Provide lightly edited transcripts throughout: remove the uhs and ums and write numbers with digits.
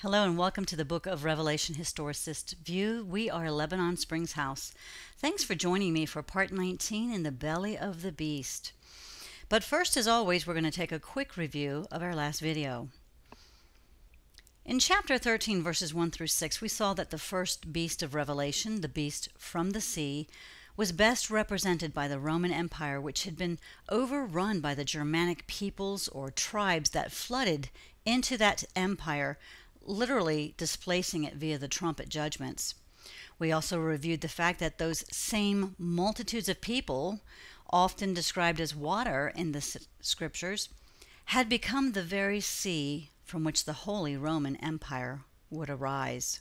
Hello and welcome to the Book of Revelation Historicist View. We are Lebanon Springs House. Thanks for joining me for part 19 in the belly of the beast. But first, as always, we're going to take a quick review of our last video. In chapter 13, verses 1 through 6, we saw that the first beast of Revelation, the beast from the sea, was best represented by the Roman Empire, which had been overrun by the Germanic peoples or tribes that flooded into that empire, literally displacing it via the trumpet judgments. We also reviewed the fact that those same multitudes of people, often described as water in the scriptures, had become the very sea from which the Holy Roman Empire would arise.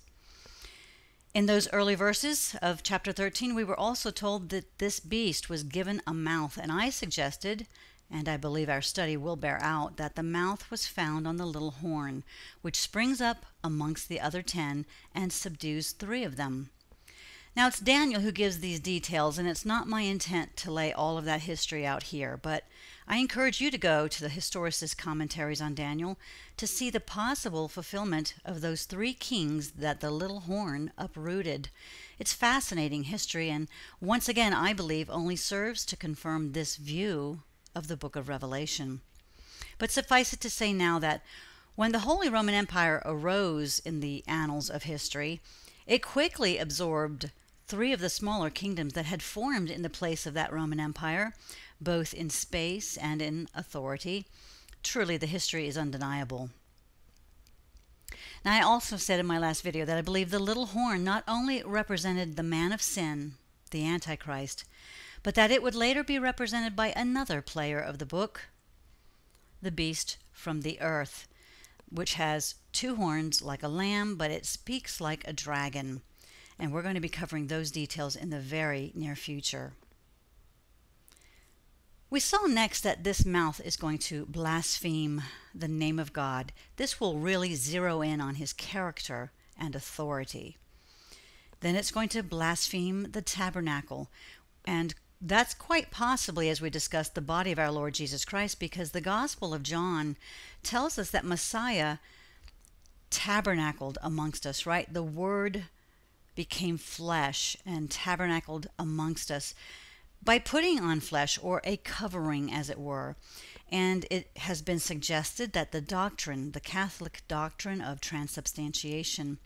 In those early verses of chapter 13, we were also told that this beast was given a mouth, and I suggested, and I believe our study will bear out, that the mouth was found on the little horn, which springs up amongst the other 10 and subdues 3 of them. Now, it's Daniel who gives these details, and it's not my intent to lay all of that history out here, but I encourage you to go to the Historicist commentaries on Daniel to see the possible fulfillment of those 3 kings that the little horn uprooted. It's fascinating history, and once again, I believe only serves to confirm this view of the book of Revelation. But suffice it to say now that when the Holy Roman Empire arose in the annals of history, it quickly absorbed 3 of the smaller kingdoms that had formed in the place of that Roman Empire, both in space and in authority. Truly, the history is undeniable. Now, I also said in my last video that I believe the little horn not only represented the man of sin, the antichrist, but that it would later be represented by another player of the book, the beast from the earth, which has 2 horns like a lamb, but it speaks like a dragon. And we're going to be covering those details in the very near future. We saw next that this mouth is going to blaspheme the name of God. This will really zero in on his character and authority. Then it's going to blaspheme the tabernacle, and that's quite possibly, as we discussed, the body of our Lord Jesus Christ, because the Gospel of John tells us that Messiah tabernacled amongst us, right? The Word became flesh and tabernacled amongst us by putting on flesh, or a covering, as it were. And it has been suggested that the doctrine, the Catholic doctrine of transubstantiation,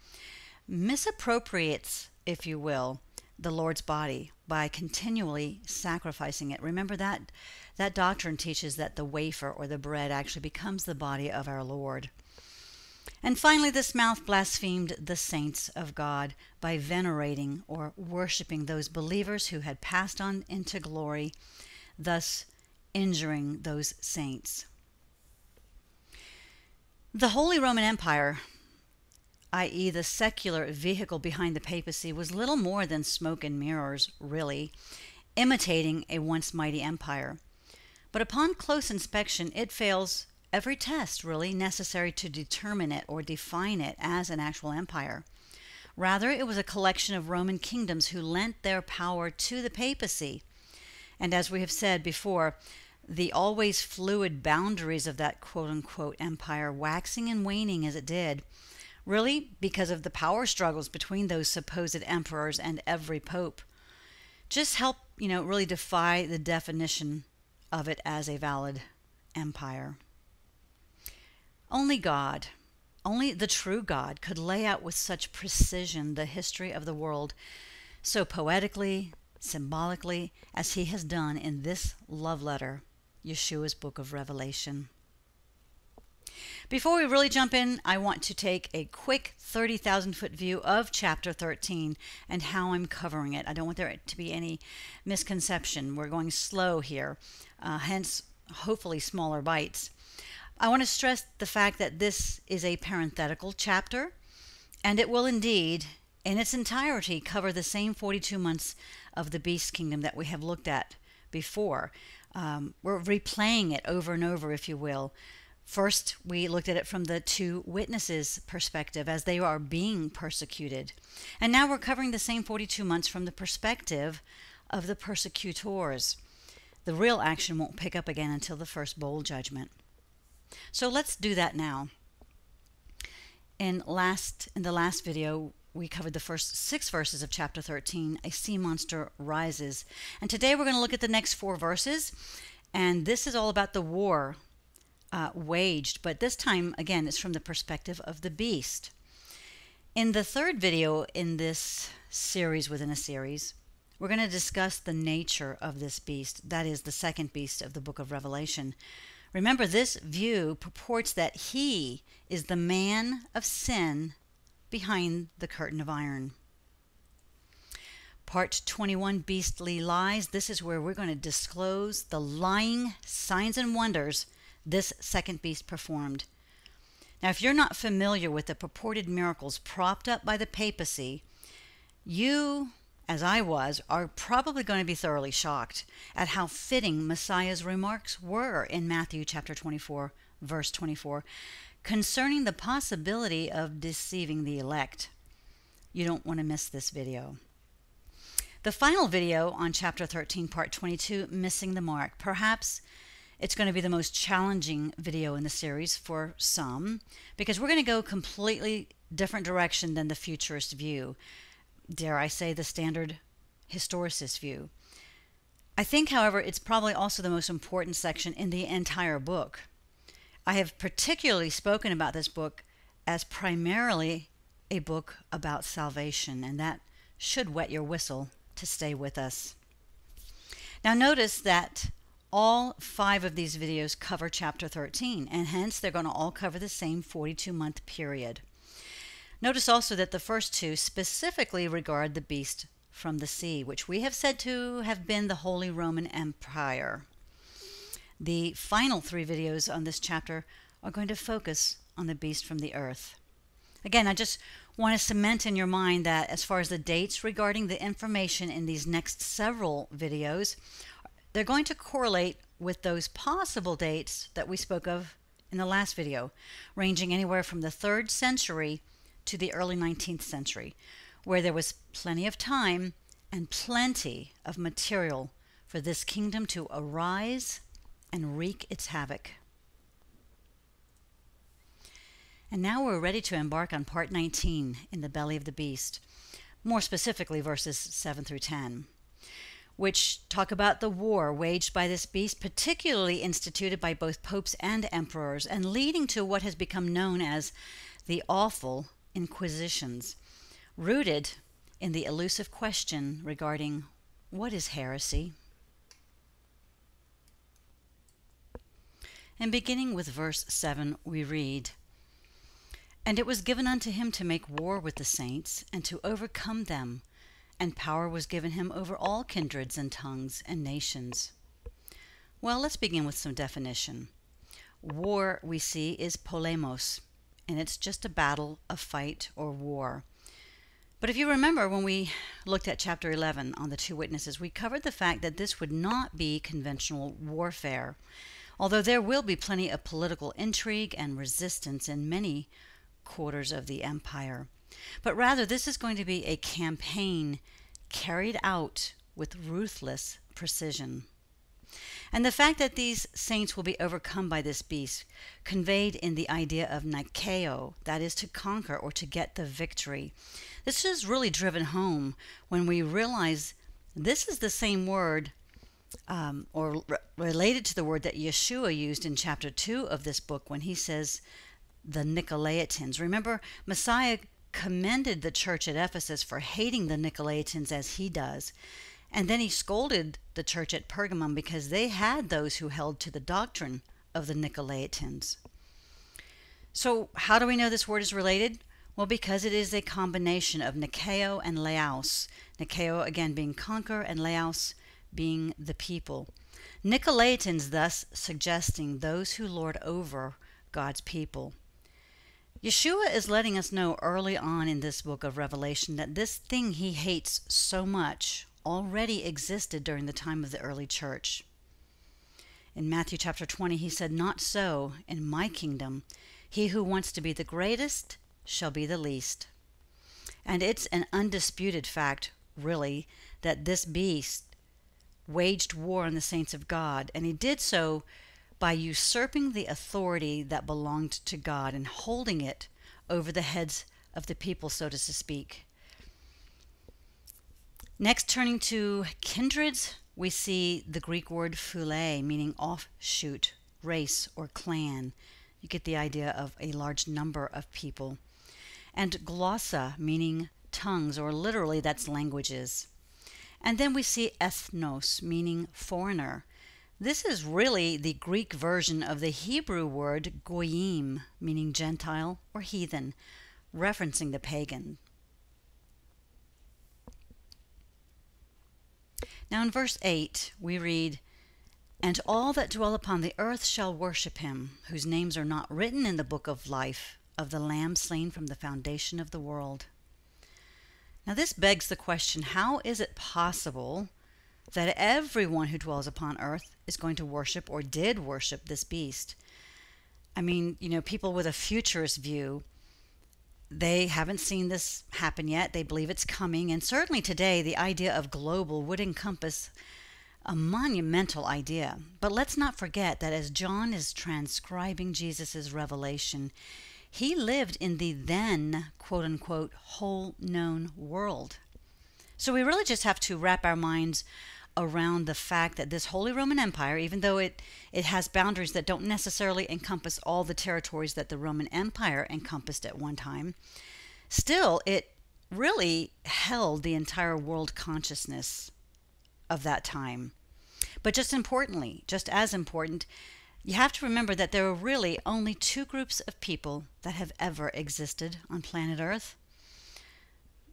misappropriates, if you will, the Lord's body by continually sacrificing it. Remember that doctrine teaches that the wafer or the bread actually becomes the body of our Lord. And finally, this mouth blasphemed the saints of God by venerating or worshiping those believers who had passed on into glory, thus injuring those saints. The Holy Roman Empire, i.e. the secular vehicle behind the papacy, was little more than smoke and mirrors, really, imitating a once mighty empire. But upon close inspection, it fails every test, really, necessary to determine it or define it as an actual empire. Rather, it was a collection of Roman kingdoms who lent their power to the papacy. And as we have said before, the always fluid boundaries of that quote-unquote empire, waxing and waning as it did, really because of the power struggles between those supposed emperors and every pope, just help, really defy the definition of it as a valid empire. Only God, only the true God, could lay out with such precision the history of the world, so poetically, symbolically, as he has done in this love letter, Yeshua's book of Revelation. Before we really jump in, I want to take a quick 30,000-foot view of chapter 13 and how I'm covering it. I don't want there to be any misconception. We're going slow here, hence hopefully smaller bites. I want to stress the fact that this is a parenthetical chapter, and it will indeed, in its entirety, cover the same 42 months of the beast kingdom that we have looked at before. We're replaying it over and over, if you will. First, we looked at it from the 2 witnesses' perspective as they are being persecuted. And now we're covering the same 42 months from the perspective of the persecutors. The real action won't pick up again until the first bowl judgment. So let's do that now. In the last video, we covered the first 6 verses of chapter 13, a sea monster rises. And today we're going to look at the next 4 verses. And this is all about the war waged. But this time, again, it's from the perspective of the beast. In the 3rd video in this series within a series, we're going to discuss the nature of this beast. That is the second beast of the book of Revelation. Remember, this view purports that he is the man of sin behind the curtain of iron. Part 21, Beastly Lies. This is where we're going to disclose the lying signs and wonders this second beast performed. Now, if you're not familiar with the purported miracles propped up by the papacy, you, as I was, are probably going to be thoroughly shocked at how fitting Messiah's remarks were in Matthew chapter 24, verse 24, concerning the possibility of deceiving the elect. You don't want to miss this video. The final video on chapter 13, part 22, Missing the Mark. Perhaps it's going to be the most challenging video in the series for some, because we're going to go completely different direction than the futurist view. Dare I say the standard historicist view. I think, however, it's probably also the most important section in the entire book. I have particularly spoken about this book as primarily a book about salvation, and that should wet your whistle to stay with us. Now notice that all 5 of these videos cover chapter 13, and hence they're going to all cover the same 42-month period. Notice also that the first 2 specifically regard the beast from the sea, which we have said to have been the Holy Roman Empire. The final 3 videos on this chapter are going to focus on the beast from the earth. Again, I just want to cement in your mind that as far as the dates regarding the information in these next several videos, they're going to correlate with those possible dates that we spoke of in the last video, ranging anywhere from the 3rd century to the early 19th century, where there was plenty of time and plenty of material for this kingdom to arise and wreak its havoc. And now we're ready to embark on part 19 in the belly of the beast, more specifically verses 7 through 10, which talk about the war waged by this beast, particularly instituted by both popes and emperors, and leading to what has become known as the awful Inquisitions, rooted in the elusive question regarding what is heresy. And beginning with verse 7, we read, "And it was given unto him to make war with the saints, and to overcome them, and power was given him over all kindreds and tongues and nations." Well, let's begin with some definition. War, we see, is polemos, and it's just a battle, a fight, or war. But if you remember when we looked at chapter 11 on the 2 witnesses, we covered the fact that this would not be conventional warfare, although there will be plenty of political intrigue and resistance in many quarters of the empire. But rather, this is going to be a campaign carried out with ruthless precision. And the fact that these saints will be overcome by this beast, conveyed in the idea of Nikeo, that is to conquer or to get the victory. This is really driven home when we realize this is the same word related to the word that Yeshua used in chapter 2 of this book when he says the Nicolaitans. Remember, Messiah commended the church at Ephesus for hating the Nicolaitans as he does. And then he scolded the church at Pergamum because they had those who held to the doctrine of the Nicolaitans. So how do we know this word is related? Well, because it is a combination of Nikeo and Laos. Nikeo, again, being conquer, and Laos being the people. Nicolaitans, thus suggesting those who lord over God's people. Yeshua is letting us know early on in this book of Revelation that this thing he hates so much already existed during the time of the early church. In Matthew chapter 20, he said, "Not so in my kingdom. He who wants to be the greatest shall be the least." And it's an undisputed fact, really, that this beast waged war on the saints of God, and he did so by usurping the authority that belonged to God and holding it over the heads of the people, so to speak. Next, turning to kindreds, we see the Greek word phule, meaning offshoot, race, or clan. You get the idea of a large number of people. And glossa, meaning tongues, or literally that's languages. And then we see ethnos, meaning foreigner. This is really the Greek version of the Hebrew word goyim, meaning Gentile or heathen, referencing the pagan. Now in verse 8 we read, "And all that dwell upon the earth shall worship him, whose names are not written in the book of life of the Lamb slain from the foundation of the world." Now this begs the question, how is it possible that everyone who dwells upon earth is going to worship or did worship this beast? I mean, people with a futurist view, they haven't seen this happen yet. They believe it's coming. And certainly today, the idea of global would encompass a monumental idea. But let's not forget that as John is transcribing Jesus' revelation, he lived in the then, quote unquote, whole known world. So we really just have to wrap our minds around the fact that this Holy Roman Empire, even though it has boundaries that don't necessarily encompass all the territories that the Roman Empire encompassed at one time, still it really held the entire world consciousness of that time. But just as important, you have to remember that there are really only two groups of people that have ever existed on planet Earth.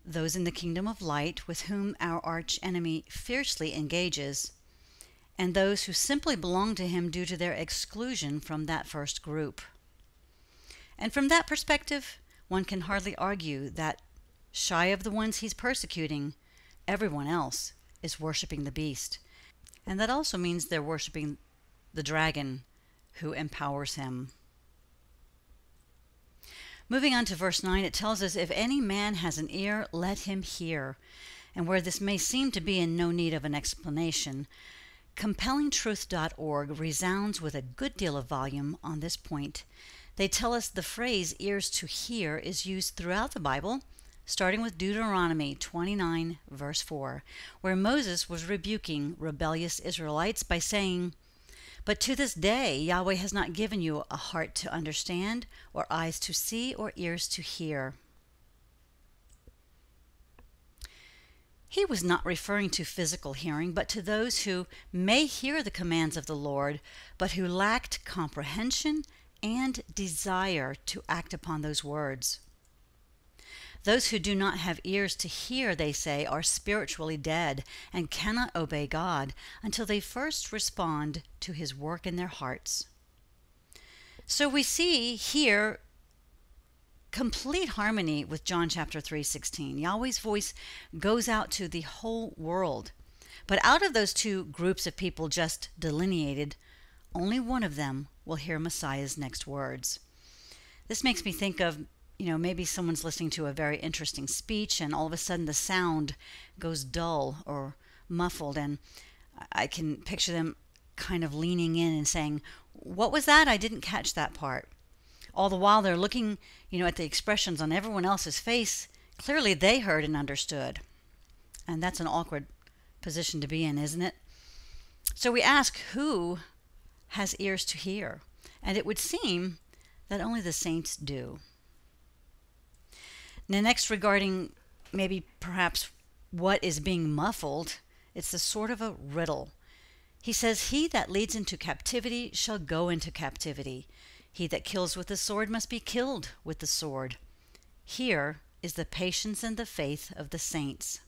Those in the kingdom of light, with whom our arch enemy fiercely engages, and those who simply belong to him due to their exclusion from that first group. And from that perspective, one can hardly argue that, shy of the ones he's persecuting, everyone else is worshiping the beast. And that also means they're worshiping the dragon who empowers him. Moving on to verse 9, it tells us, "If any man has an ear, let him hear." And where this may seem to be in no need of an explanation, compellingtruth.org resounds with a good deal of volume on this point. They tell us the phrase "ears to hear" is used throughout the Bible, starting with Deuteronomy 29, verse 4, where Moses was rebuking rebellious Israelites by saying, "But to this day Yahweh has not given you a heart to understand, or eyes to see, or ears to hear." He was not referring to physical hearing, but to those who may hear the commands of the Lord, but who lacked comprehension and desire to act upon those words. Those who do not have ears to hear, they say, are spiritually dead and cannot obey God until they first respond to his work in their hearts. So we see here complete harmony with John chapter 3:16. Yahweh's voice goes out to the whole world. But out of those two groups of people just delineated, only one of them will hear Messiah's next words. This makes me think of maybe someone's listening to a very interesting speech and all of a sudden the sound goes dull or muffled, and I can picture them kind of leaning in and saying, "What was that? I didn't catch that part." All the while they're looking, at the expressions on everyone else's face. Clearly they heard and understood. And that's an awkward position to be in, isn't it? So we ask, who has ears to hear? And it would seem that only the saints do. Now, next, regarding maybe perhaps what is being muffled, it's a sort of a riddle. He says, "He that leads into captivity shall go into captivity. He that kills with the sword must be killed with the sword. Here is the patience and the faith of the saints."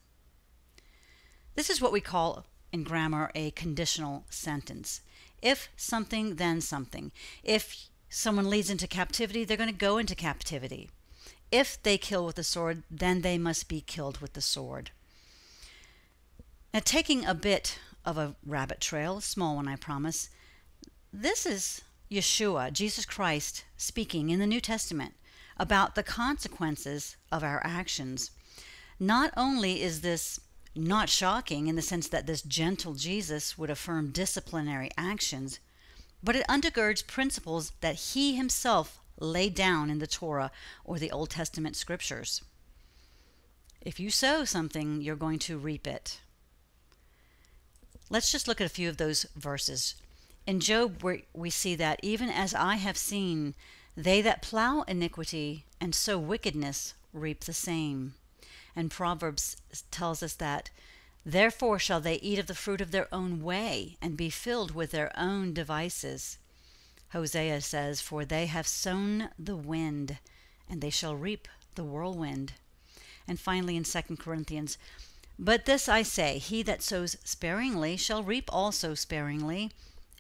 This is what we call in grammar a conditional sentence. If something, then something. If someone leads into captivity, they're going to go into captivity. If they kill with the sword, then they must be killed with the sword. Now, taking a bit of a rabbit trail, a small one I promise, this is Yeshua, Jesus Christ, speaking in the New Testament about the consequences of our actions. Not only is this not shocking in the sense that this gentle Jesus would affirm disciplinary actions, but it undergirds principles that he himself laid down in the Torah or the Old Testament scriptures. If you sow something, you're going to reap it. Let's just look at a few of those verses. In Job, we see that even as I have seen, they that plow iniquity and sow wickedness reap the same. And Proverbs tells us that, therefore shall they eat of the fruit of their own way, and be filled with their own devices. Hosea says, for they have sown the wind, and they shall reap the whirlwind. And finally in 2 Corinthians, but this I say, he that sows sparingly shall reap also sparingly,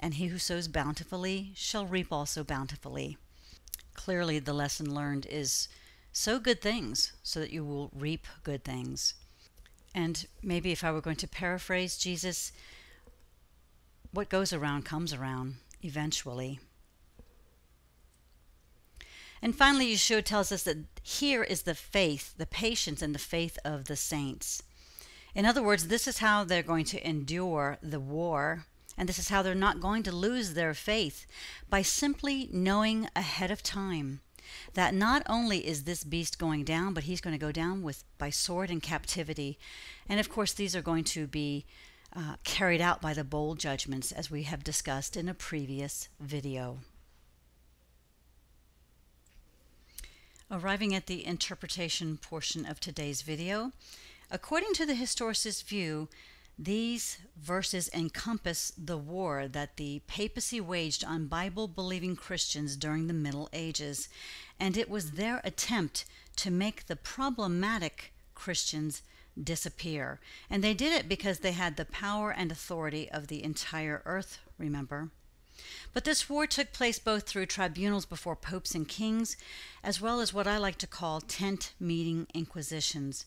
and he who sows bountifully shall reap also bountifully. Clearly the lesson learned is sow good things so that you will reap good things. And maybe if I were going to paraphrase Jesus, what goes around comes around eventually. And finally, Yeshua tells us that here is the faith, the patience and the faith of the saints. In other words, this is how they're going to endure the war, and this is how they're not going to lose their faith, by simply knowing ahead of time that not only is this beast going down, but he's going to go down by sword and captivity. And of course, these are going to be carried out by the bowl judgments, as we have discussed in a previous video. Arriving at the interpretation portion of today's video, according to the historicist view, these verses encompass the war that the papacy waged on Bible-believing Christians during the Middle Ages, and it was their attempt to make the problematic Christians disappear. And they did it because they had the power and authority of the entire earth, remember? But this war took place both through tribunals before popes and kings, as well as what I like to call tent meeting inquisitions.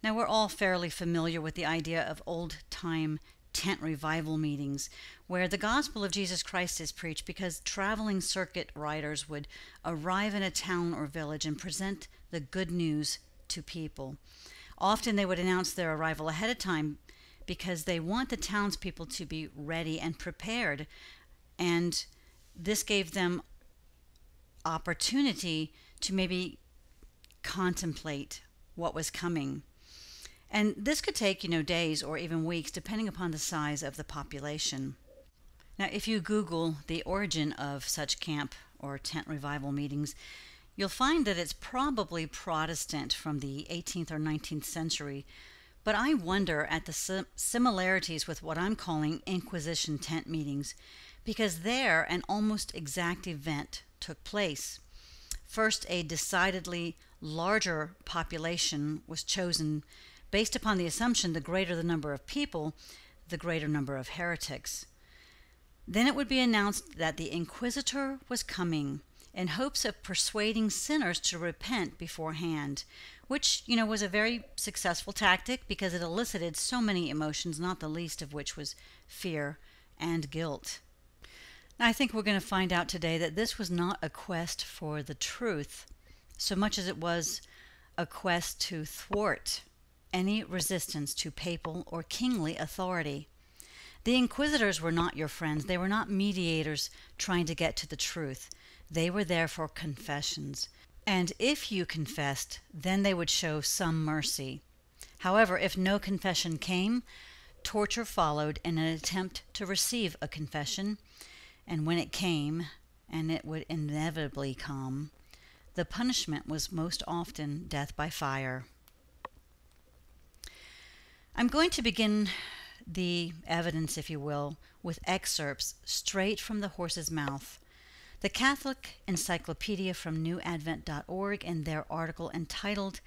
Now, we're all fairly familiar with the idea of old-time tent revival meetings, where the gospel of Jesus Christ is preached because traveling circuit riders would arrive in a town or village and present the good news to people. Often they would announce their arrival ahead of time because they want the townspeople to be ready and prepared, and this gave them opportunity to maybe contemplate what was coming. And this could take, days or even weeks, depending upon the size of the population. Now, if you Google the origin of such camp or tent revival meetings, you'll find that it's probably Protestant from the 18th or 19th century. But I wonder at the similarities with what I'm calling Inquisition tent meetings, because there an almost exact event took place. First, a decidedly larger population was chosen based upon the assumption the greater the number of people, the greater number of heretics. Then it would be announced that the inquisitor was coming in hopes of persuading sinners to repent beforehand, which, was a very successful tactic because it elicited so many emotions, not the least of which was fear and guilt. Now, I think we're going to find out today that this was not a quest for the truth so much as it was a quest to thwart any resistance to papal or kingly authority. The inquisitors were not your friends. They were not mediators trying to get to the truth. They were there for confessions. And if you confessed, then they would show some mercy. However, if no confession came, torture followed in an attempt to receive a confession. And when it came, and it would inevitably come, the punishment was most often death by fire. I'm going to begin the evidence, if you will, with excerpts straight from the horse's mouth. The Catholic Encyclopedia from newadvent.org, in their article entitled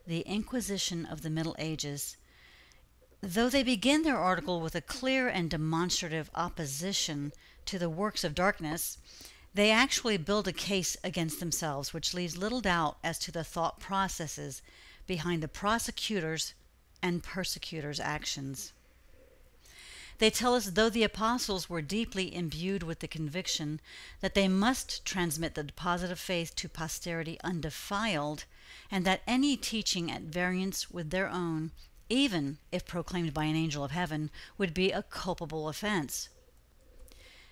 The Inquisition of the Middle Ages, though they begin their article with a clear and demonstrative opposition to the works of darkness, they actually build a case against themselves, which leaves little doubt as to the thought processes behind the prosecutors' and persecutors' actions. They tell us though the apostles were deeply imbued with the conviction that they must transmit the deposit of faith to posterity undefiled, and that any teaching at variance with their own, even if proclaimed by an angel of heaven, would be a culpable offense.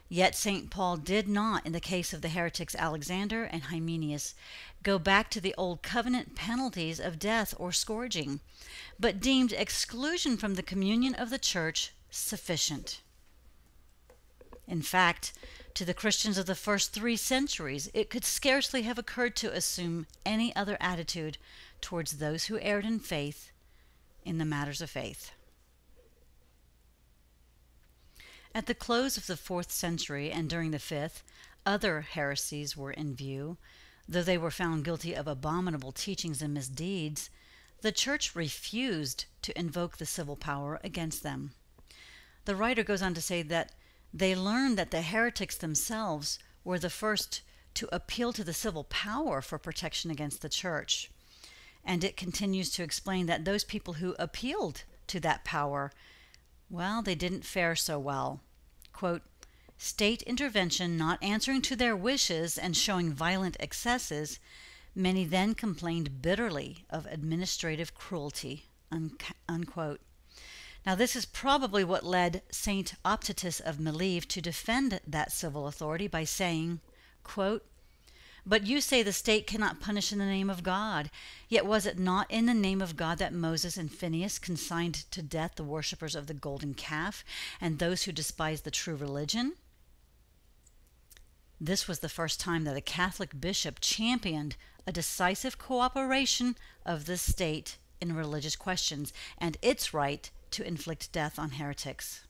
Yet St. Paul did not, in the case of the heretics Alexander and Hymenaeus, go back to the old covenant penalties of death or scourging, but deemed exclusion from the communion of the church sufficient. In fact, to the Christians of the first 3 centuries, it could scarcely have occurred to assume any other attitude towards those who erred in faith in the matters of faith. At the close of the 4th century and during the 5th, other heresies were in view. Though they were found guilty of abominable teachings and misdeeds, the Church refused to invoke the civil power against them. The writer goes on to say that they learned that the heretics themselves were the first to appeal to the civil power for protection against the Church. And it continues to explain that those people who appealed to that power, well, they didn't fare so well. Quote, state intervention not answering to their wishes and showing violent excesses, many then complained bitterly of administrative cruelty, unquote. Now, this is probably what led Saint Optatus of Mileve to defend that civil authority by saying, quote, but you say the state cannot punish in the name of God. Yet was it not in the name of God that Moses and Phinehas consigned to death the worshippers of the golden calf and those who despised the true religion? This was the first time that a Catholic bishop championed a decisive cooperation of the state in religious questions and its right to inflict death on heretics.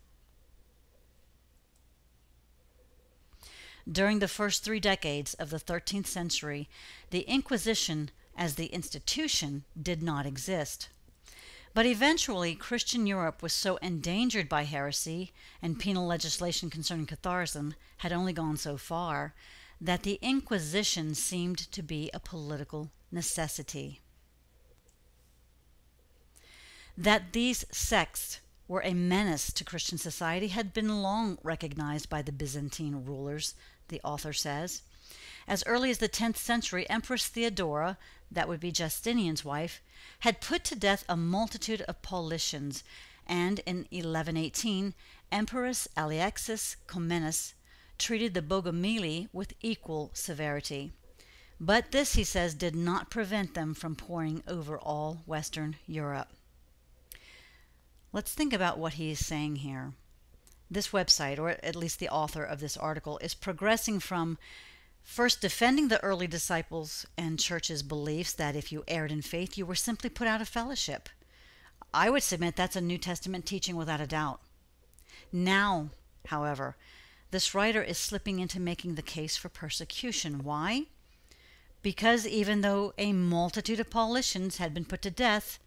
During the first 3 decades of the 13th century, the Inquisition as the institution did not exist. But eventually, Christian Europe was so endangered by heresy, and penal legislation concerning Catharism had only gone so far, that the Inquisition seemed to be a political necessity. That these sects were a menace to Christian society had been long recognized by the Byzantine rulers, the author says. As early as the 10th century, Empress Theodora, that would be Justinian's wife, had put to death a multitude of Paulicians, and in 1118, Empress Alexis Comnenus treated the Bogomili with equal severity. But this, he says, did not prevent them from pouring over all Western Europe. Let's think about what he is saying here. This website, or at least the author of this article, is progressing from first defending the early disciples and church's beliefs that if you erred in faith, you were simply put out of fellowship. I would submit that's a New Testament teaching without a doubt. Now, however, this writer is slipping into making the case for persecution. Why? Because even though a multitude of Paulicians had been put to death,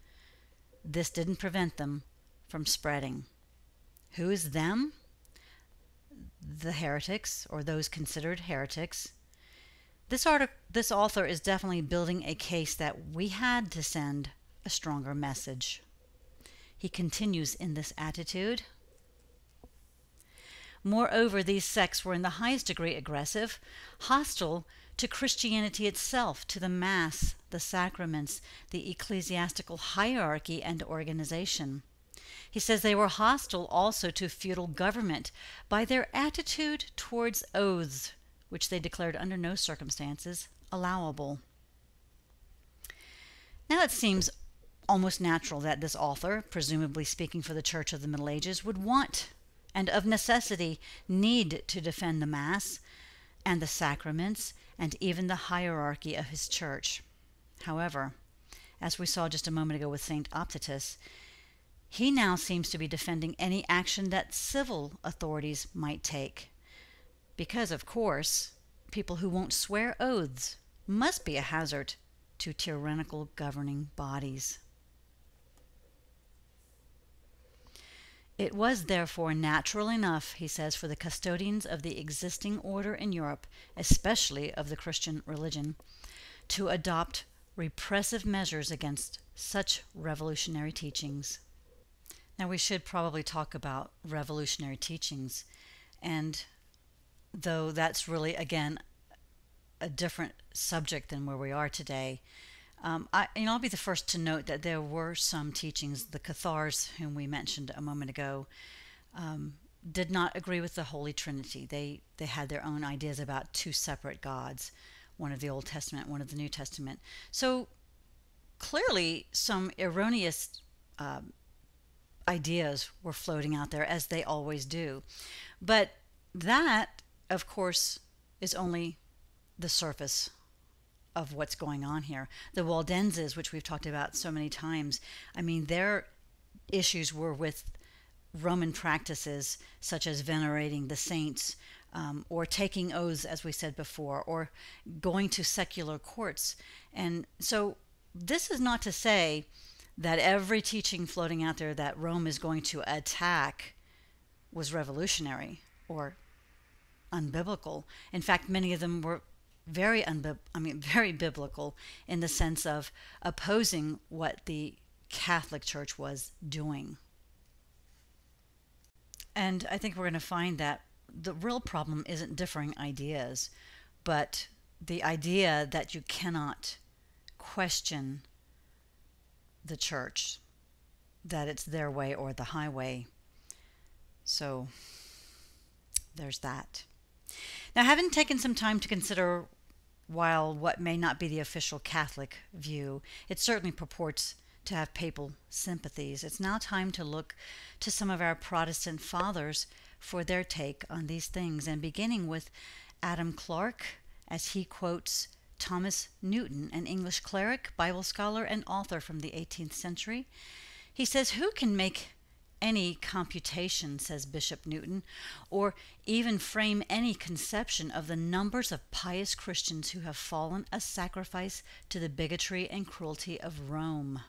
this didn't prevent them from spreading. Who is them? The heretics, or those considered heretics. This author is definitely building a case that we had to send a stronger message. He continues in this attitude. Moreover, these sects were in the highest degree aggressive, hostile to Christianity itself, to the Mass, the sacraments, the ecclesiastical hierarchy and organization. He says they were hostile also to feudal government by their attitude towards oaths, which they declared under no circumstances allowable. Now it seems almost natural that this author, presumably speaking for the Church of the Middle Ages, would want, and of necessity need, to defend the Mass and the sacraments and even the hierarchy of his church. However, as we saw just a moment ago with St. Optatus, he now seems to be defending any action that civil authorities might take. Because, of course, people who won't swear oaths must be a hazard to tyrannical governing bodies. It was therefore natural enough, he says, for the custodians of the existing order in Europe, especially of the Christian religion, to adopt repressive measures against such revolutionary teachings. Now, we should probably talk about revolutionary teachings, and though that's really, again, a different subject than where we are today, I'll be the first to note that there were some teachings, the Cathars, whom we mentioned a moment ago, did not agree with the Holy Trinity. They had their own ideas about two separate gods, one of the Old Testament, one of the New Testament. So clearly some erroneous ideas were floating out there, as they always do. But that, of course, is only the surface of what's going on here. The Waldenses, which we've talked about so many times, I mean, their issues were with Roman practices such as venerating the saints, or taking oaths, as we said before, or going to secular courts. And so this is not to say that every teaching floating out there that Rome is going to attack was revolutionary or unbiblical. In fact, many of them were very very biblical, in the sense of opposing what the Catholic Church was doing. And I think we're going to find that the real problem isn't differing ideas, but the idea that you cannot question the church, that it's their way or the highway. So there's that. Now, having taken some time to consider, while what may not be the official Catholic view, it certainly purports to have papal sympathies, it's now time to look to some of our Protestant fathers for their take on these things, and beginning with Adam Clarke, as he quotes Thomas Newton, an English cleric, Bible scholar, and author from the 18th century. He says, "Who can make any computation," says Bishop Newton, "or even frame any conception of the numbers of pious Christians who have fallen a sacrifice to the bigotry and cruelty of Rome?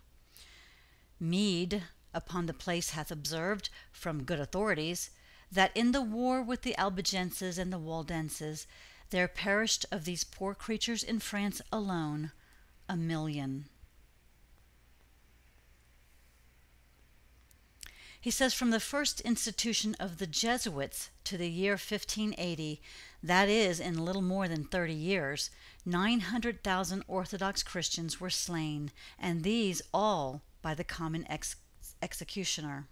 Mede upon the place hath observed, from good authorities, that in the war with the Albigenses and the Waldenses, there perished of these poor creatures in France alone 1,000,000. He says, from the first institution of the Jesuits to the year 1580, that is, in little more than 30 years, 900,000 Orthodox Christians were slain, and these all by the common executioner.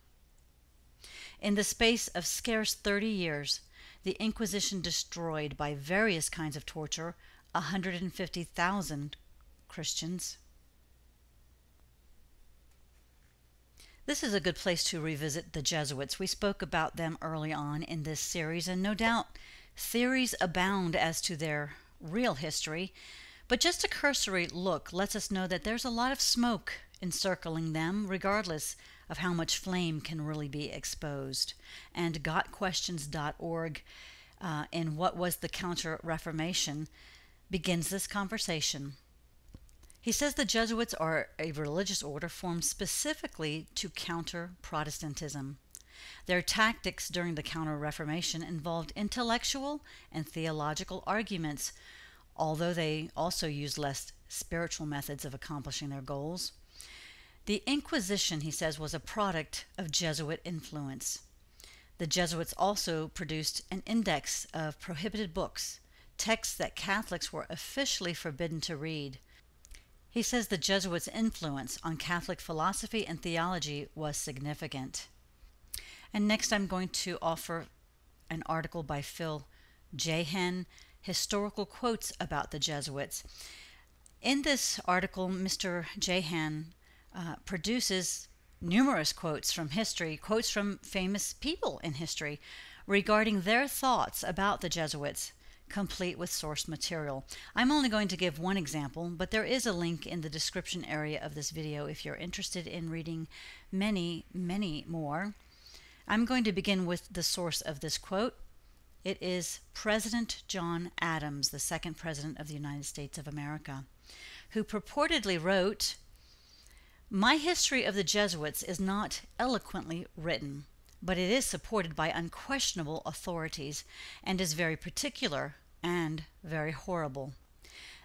In the space of scarce 30 years, the Inquisition destroyed by various kinds of torture 150,000 Christians. This is a good place to revisit the Jesuits. We spoke about them early on in this series, and no doubt theories abound as to their real history, but just a cursory look lets us know that there's a lot of smoke encircling them, regardless of how much flame can really be exposed. And gotquestions.org, in What Was the Counter-Reformation, begins this conversation. He says the Jesuits are a religious order formed specifically to counter Protestantism. Their tactics during the Counter-Reformation involved intellectual and theological arguments, although they also used less spiritual methods of accomplishing their goals. The Inquisition, he says, was a product of Jesuit influence. The Jesuits also produced an index of prohibited books, texts that Catholics were officially forbidden to read. He says the Jesuits' influence on Catholic philosophy and theology was significant. And next I'm going to offer an article by Phil Jahan, Historical Quotes About the Jesuits. In this article, Mr. Jahan produces numerous quotes from history, quotes from famous people in history regarding their thoughts about the Jesuits, complete with source material. I'm only going to give one example, but there is a link in the description area of this video if you're interested in reading many, many more. I'm going to begin with the source of this quote. It is President John Adams, the second President of the United States of America, who purportedly wrote, "My history of the Jesuits is not eloquently written, but it is supported by unquestionable authorities and is very particular and very horrible.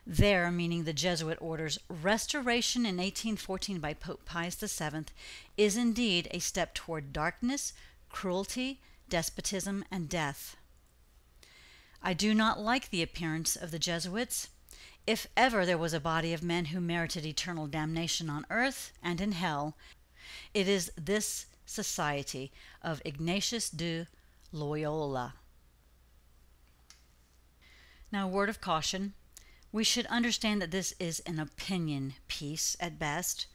Their," meaning the Jesuit order's, "restoration in 1814 by Pope Pius VII is indeed a step toward darkness, cruelty, despotism, and death. I do not like the appearance of the Jesuits. If ever there was a body of men who merited eternal damnation on earth and in hell, it is this Society of Ignatius de Loyola. Now, a word of caution. We should understand that this is an opinion piece at best,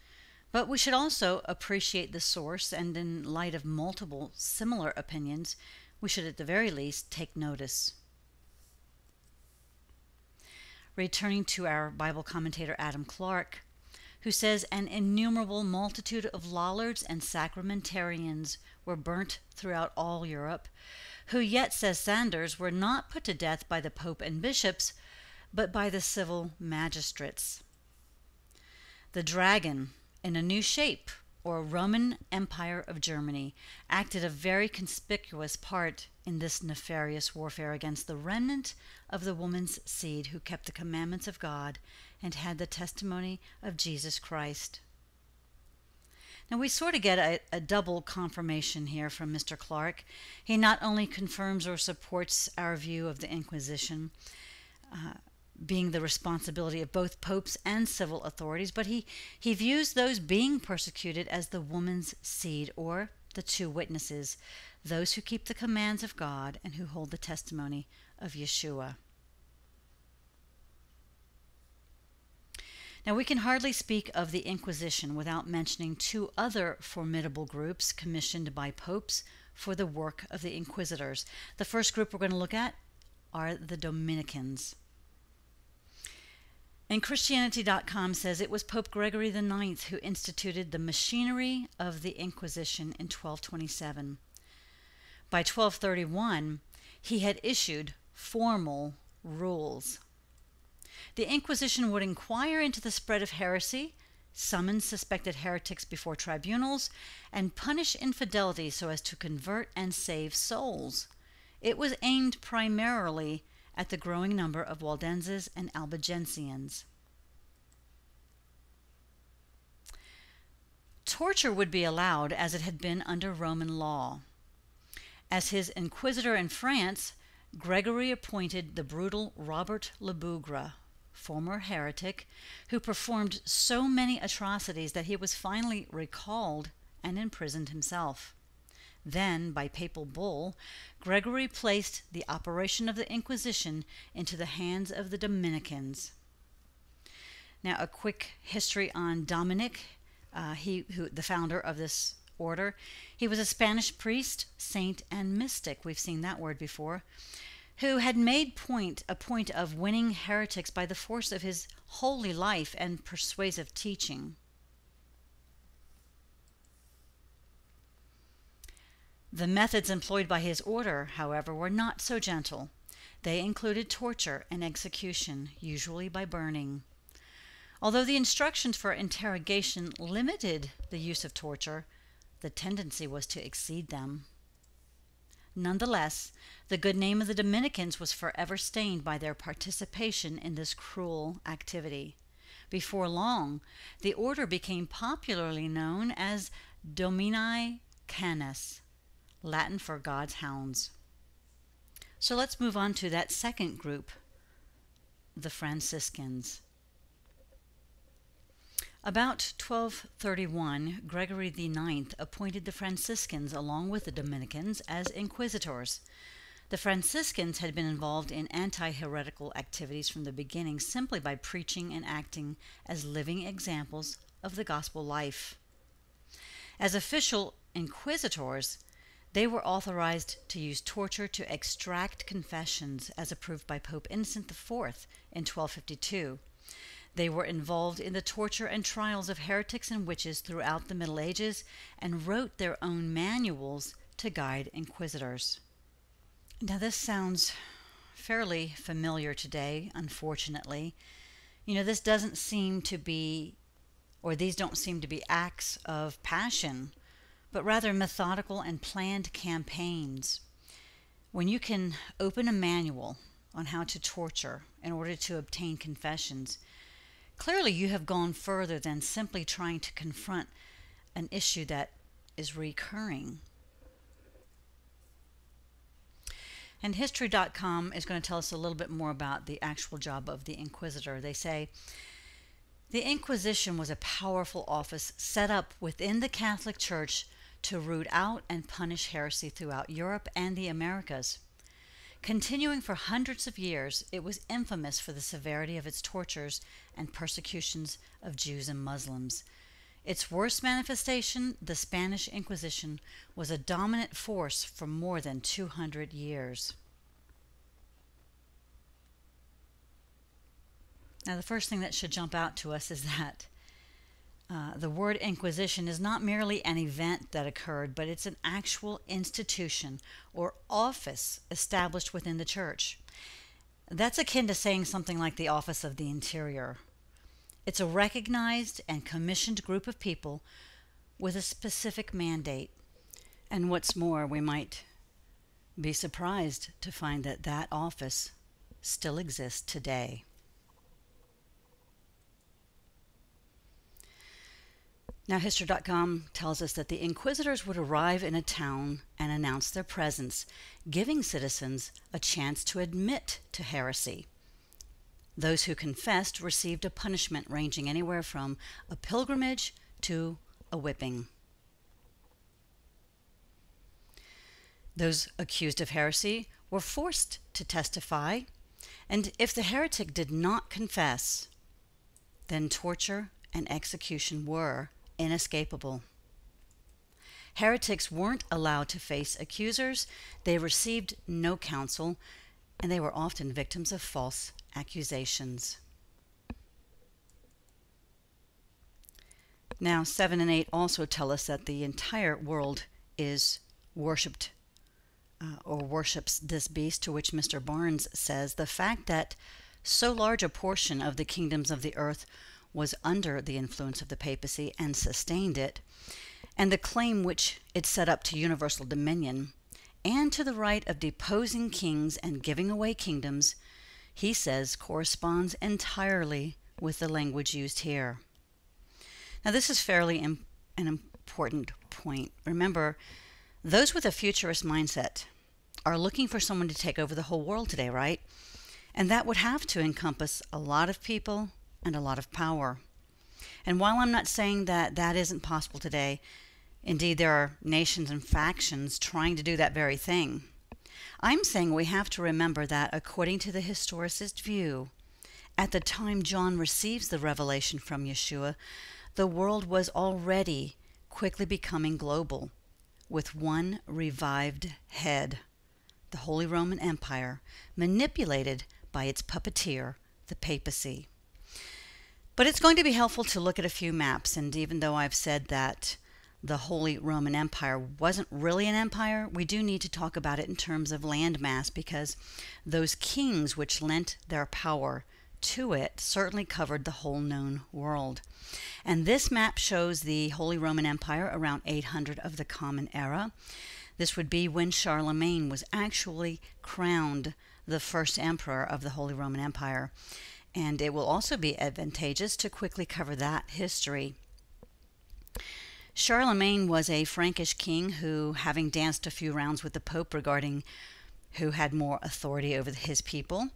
but we should also appreciate the source, and in light of multiple similar opinions, we should at the very least take notice. Returning to our Bible commentator Adam Clarke, who says, an innumerable multitude of Lollards and Sacramentarians were burnt throughout all Europe, who yet, says Sanders, were not put to death by the Pope and bishops, but by the civil magistrates. The dragon, in a new shape, or Roman Empire of Germany, acted a very conspicuous part in this nefarious warfare against the remnant of the woman's seed who kept the commandments of God and had the testimony of Jesus Christ. Now we sort of get a double confirmation here from Mr. Clarke. He not only confirms or supports our view of the Inquisition being the responsibility of both popes and civil authorities, but he views those being persecuted as the woman's seed, or the two witnesses, those who keep the commands of God and who hold the testimony of Yeshua. Now, we can hardly speak of the Inquisition without mentioning two other formidable groups commissioned by popes for the work of the inquisitors. The first group we're going to look at are the Dominicans. And Christianity.com says it was Pope Gregory IX who instituted the machinery of the Inquisition in 1227. By 1231, he had issued formal rules. The Inquisition would inquire into the spread of heresy, summon suspected heretics before tribunals, and punish infidelity so as to convert and save souls. It was aimed primarily at the growing number of Waldenses and Albigensians. Torture would be allowed as it had been under Roman law. As his inquisitor in France, Gregory appointed the brutal Robert Le Bougre, former heretic, who performed so many atrocities that he was finally recalled and imprisoned himself. Then, by papal bull, Gregory placed the operation of the Inquisition into the hands of the Dominicans. Now, a quick history on Dominic, the founder of this order. He was a Spanish priest, saint, and mystic. We've seen that word before, who had made a point of winning heretics by the force of his holy life and persuasive teaching. The methods employed by his order, however, were not so gentle. They included torture and execution, usually by burning. Although the instructions for interrogation limited the use of torture, the tendency was to exceed them. Nonetheless, the good name of the Dominicans was forever stained by their participation in this cruel activity. Before long, the order became popularly known as Domini Canis, Latin for God's hounds. So let's move on to that second group, the Franciscans. About 1231, Gregory IX appointed the Franciscans along with the Dominicans as inquisitors. The Franciscans had been involved in anti-heretical activities from the beginning simply by preaching and acting as living examples of the gospel life. As official inquisitors, they were authorized to use torture to extract confessions, as approved by Pope Innocent IV in 1252. They were involved in the torture and trials of heretics and witches throughout the Middle Ages and wrote their own manuals to guide inquisitors. Now, this sounds fairly familiar today, unfortunately. This doesn't seem to be, or these don't seem to be acts of passion, but rather methodical and planned campaigns. When you can open a manual on how to torture in order to obtain confessions, clearly you have gone further than simply trying to confront an issue that is recurring. And History.com is going to tell us a little bit more about the actual job of the inquisitor. They say, the Inquisition was a powerful office set up within the Catholic Church to root out and punish heresy throughout Europe and the Americas. Continuing for hundreds of years, it was infamous for the severity of its tortures and persecutions of Jews and Muslims. Its worst manifestation, the Spanish Inquisition, was a dominant force for more than 200 years. Now, the first thing that should jump out to us is that the word Inquisition is not merely an event that occurred, but it's an actual institution or office established within the church. That's akin to saying something like the Office of the Interior. It's a recognized and commissioned group of people with a specific mandate. And what's more, we might be surprised to find that that office still exists today. Now, History.com tells us that the inquisitors would arrive in a town and announce their presence, giving citizens a chance to admit to heresy. Those who confessed received a punishment ranging anywhere from a pilgrimage to a whipping. Those accused of heresy were forced to testify, and if the heretic did not confess, then torture and execution were inescapable. Heretics weren't allowed to face accusers, they received no counsel, and they were often victims of false accusations. Now, 7 and 8 also tell us that the entire world is worshipped or worships this beast, to which Mr. Barnes says the fact that so large a portion of the kingdoms of the earth was under the influence of the papacy and sustained it, and the claim which it set up to universal dominion, and to the right of deposing kings and giving away kingdoms, he says corresponds entirely with the language used here. Now, this is fairly an important point. Remember, those with a futurist mindset are looking for someone to take over the whole world today, right? And that would have to encompass a lot of people and a lot of power. And while I'm not saying that that isn't possible today, indeed there are nations and factions trying to do that very thing, I'm saying we have to remember that according to the historicist view, at the time John receives the revelation from Yeshua, the world was already quickly becoming global, with one revived head, the Holy Roman Empire, manipulated by its puppeteer, the papacy. But it's going to be helpful to look at a few maps, and even though I've said that the Holy Roman Empire wasn't really an empire, we do need to talk about it in terms of landmass, because those kings which lent their power to it certainly covered the whole known world. And this map shows the Holy Roman Empire around 800 of the Common Era. This would be when Charlemagne was actually crowned the first emperor of the Holy Roman Empire. And it will also be advantageous to quickly cover that history. Charlemagne was a Frankish king who, having danced a few rounds with the Pope regarding who had more authority over his people,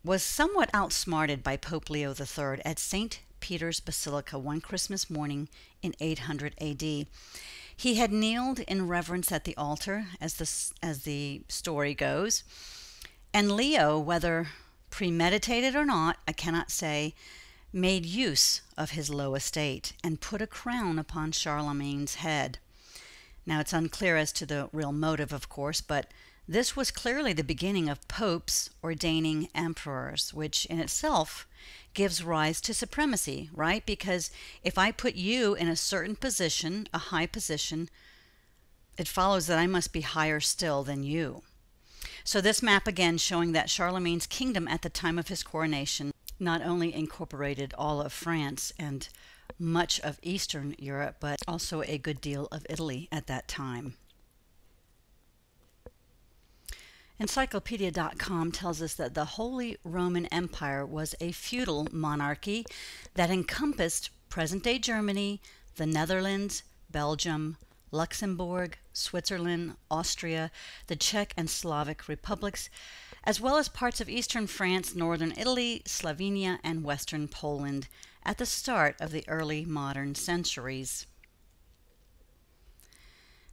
was somewhat outsmarted by Pope Leo III at St. Peter's Basilica one Christmas morning in 800 AD. He had kneeled in reverence at the altar, as the story goes, and Leo, whether premeditated or not, I cannot say, made use of his low estate and put a crown upon Charlemagne's head. Now, it's unclear as to the real motive, of course, but this was clearly the beginning of popes ordaining emperors, which in itself gives rise to supremacy, right? Because if I put you in a certain position, a high position, it follows that I must be higher still than you. So this map again showing that Charlemagne's kingdom at the time of his coronation not only incorporated all of France and much of Eastern Europe, but also a good deal of Italy at that time. Encyclopedia.com tells us that the Holy Roman Empire was a feudal monarchy that encompassed present-day Germany, the Netherlands, Belgium, Luxembourg, Switzerland, Austria, the Czech and Slavic republics, as well as parts of eastern France, northern Italy, Slovenia, and western Poland at the start of the early modern centuries.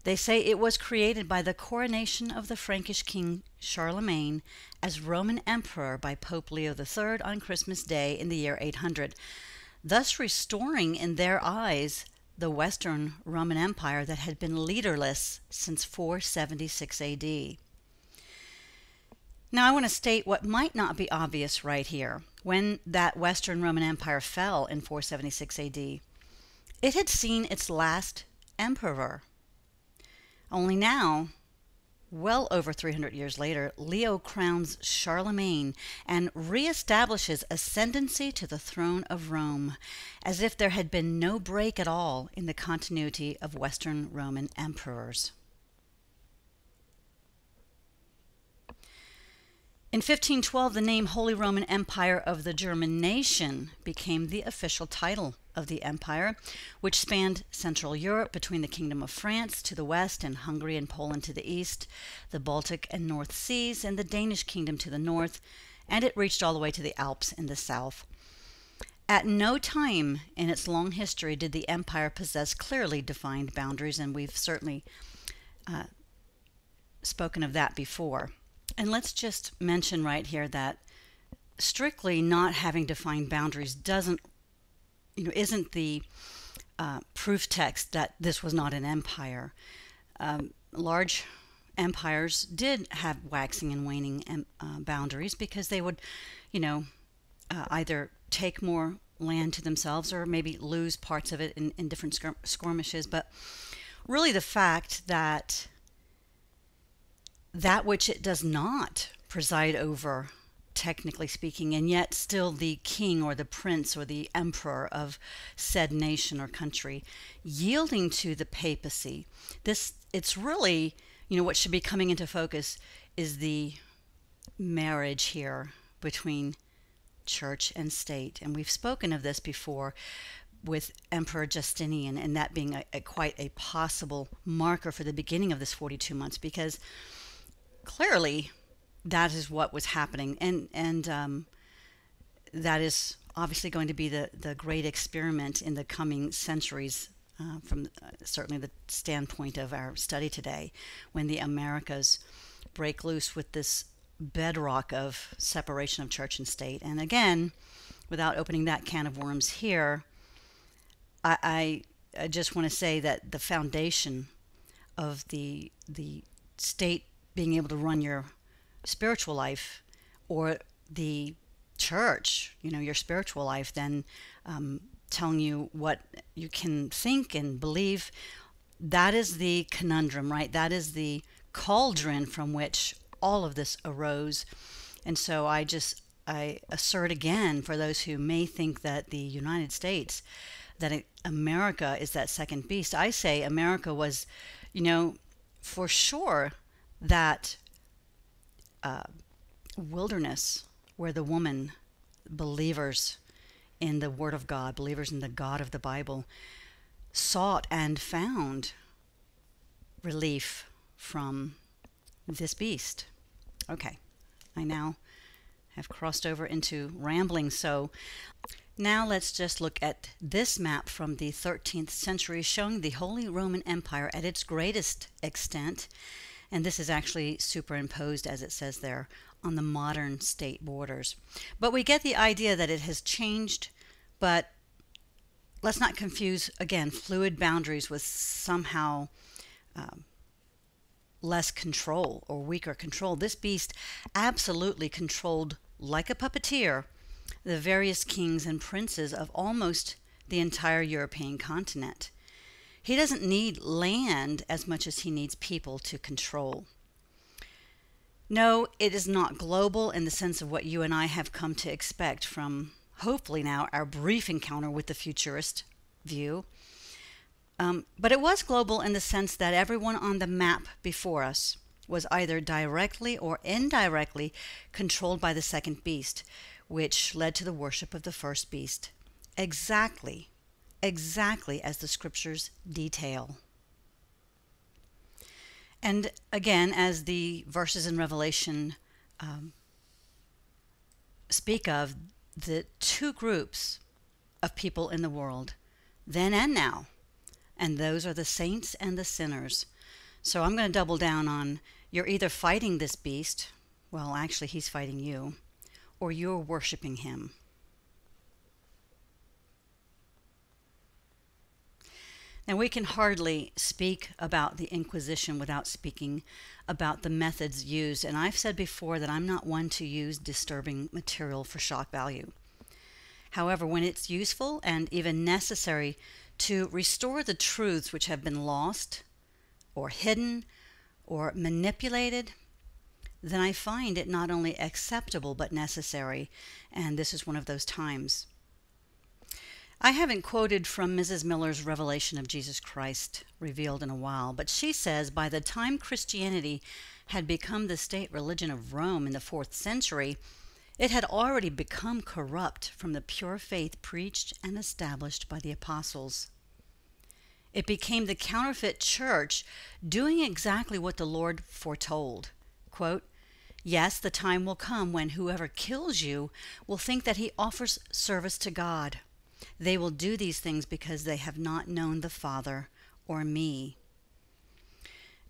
They say it was created by the coronation of the Frankish king Charlemagne as Roman emperor by Pope Leo III on Christmas Day in the year 800, thus restoring in their eyes the Western Roman Empire that had been leaderless since 476 AD. Now, I want to state what might not be obvious right here. When that Western Roman Empire fell in 476 AD, it had seen its last emperor. Only now, well over 300 years later, Leo crowns Charlemagne and reestablishes ascendancy to the throne of Rome, as if there had been no break at all in the continuity of Western Roman emperors. In 1512, the name Holy Roman Empire of the German Nation became the official title of the empire, which spanned Central Europe between the Kingdom of France to the west and Hungary and Poland to the east, the Baltic and North Seas, and the Danish Kingdom to the north, and it reached all the way to the Alps in the south. At no time in its long history did the empire possess clearly defined boundaries, and we've certainly spoken of that before. And let's just mention right here that strictly not having defined boundaries isn't the proof text that this was not an empire. Large empires did have waxing and waning boundaries because they would, either take more land to themselves or maybe lose parts of it in different skirmishes. But really the fact that which it does not preside over, technically speaking, and yet still the king or the prince or the emperor of said nation or country, yielding to the papacy. It's really, what should be coming into focus is the marriage here between church and state. And we've spoken of this before with Emperor Justinian, and that being quite a possible marker for the beginning of this 42 months, because clearly that is what was happening, and that is obviously going to be the great experiment in the coming centuries, from certainly the standpoint of our study today, when the Americas break loose with this bedrock of separation of church and state. And again, without opening that can of worms here, I just want to say that the foundation of the state being able to run your spiritual life, or the church, your spiritual life, then telling you what you can think and believe, that is the conundrum, right? That is the cauldron from which all of this arose. And so I assert again, for those who may think that the United States, that America is that second beast, I say America was, for sure, that wilderness where the woman, believers in the Word of God, believers in the God of the Bible, sought and found relief from this beast. Okay, I now have crossed over into rambling, so now let's just look at this map from the 13th century showing the Holy Roman Empire at its greatest extent. And this is actually superimposed, as it says there, on the modern state borders. But we get the idea that it has changed, but let's not confuse, again, fluid boundaries with somehow less control or weaker control. This beast absolutely controlled, like a puppeteer, the various kings and princes of almost the entire European continent. He doesn't need land as much as he needs people to control. No, it is not global in the sense of what you and I have come to expect from, hopefully now, our brief encounter with the futurist view. But it was global in the sense that everyone on the map before us was either directly or indirectly controlled by the second beast, which led to the worship of the first beast. Exactly as the scriptures detail. And again, as the verses in Revelation speak of, the two groups of people in the world, then and now, and those are the saints and the sinners. So I'm going to double down on you're either fighting this beast, well, actually, he's fighting you, or you're worshiping him. Now, we can hardly speak about the Inquisition without speaking about the methods used, and I've said before that I'm not one to use disturbing material for shock value. However, when it's useful and even necessary to restore the truths which have been lost or hidden or manipulated, then I find it not only acceptable but necessary, and this is one of those times. I haven't quoted from Mrs. Miller's Revelation of Jesus Christ revealed in a while, but she says by the time Christianity had become the state religion of Rome in the 4th century, it had already become corrupt from the pure faith preached and established by the apostles. It became the counterfeit church doing exactly what the Lord foretold. Quote, "Yes, the time will come when whoever kills you will think that he offers service to God. They will do these things because they have not known the Father or me."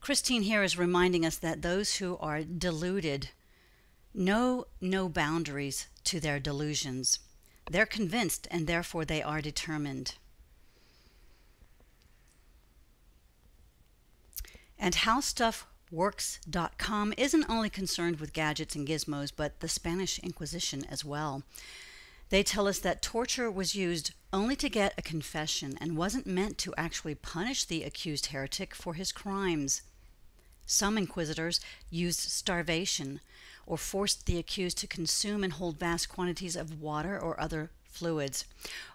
Christine here is reminding us that those who are deluded know no boundaries to their delusions. They're convinced, and therefore they are determined. And HowStuffWorks.com isn't only concerned with gadgets and gizmos, but the Spanish Inquisition as well. They tell us that torture was used only to get a confession and wasn't meant to actually punish the accused heretic for his crimes. Some inquisitors used starvation or forced the accused to consume and hold vast quantities of water or other fluids,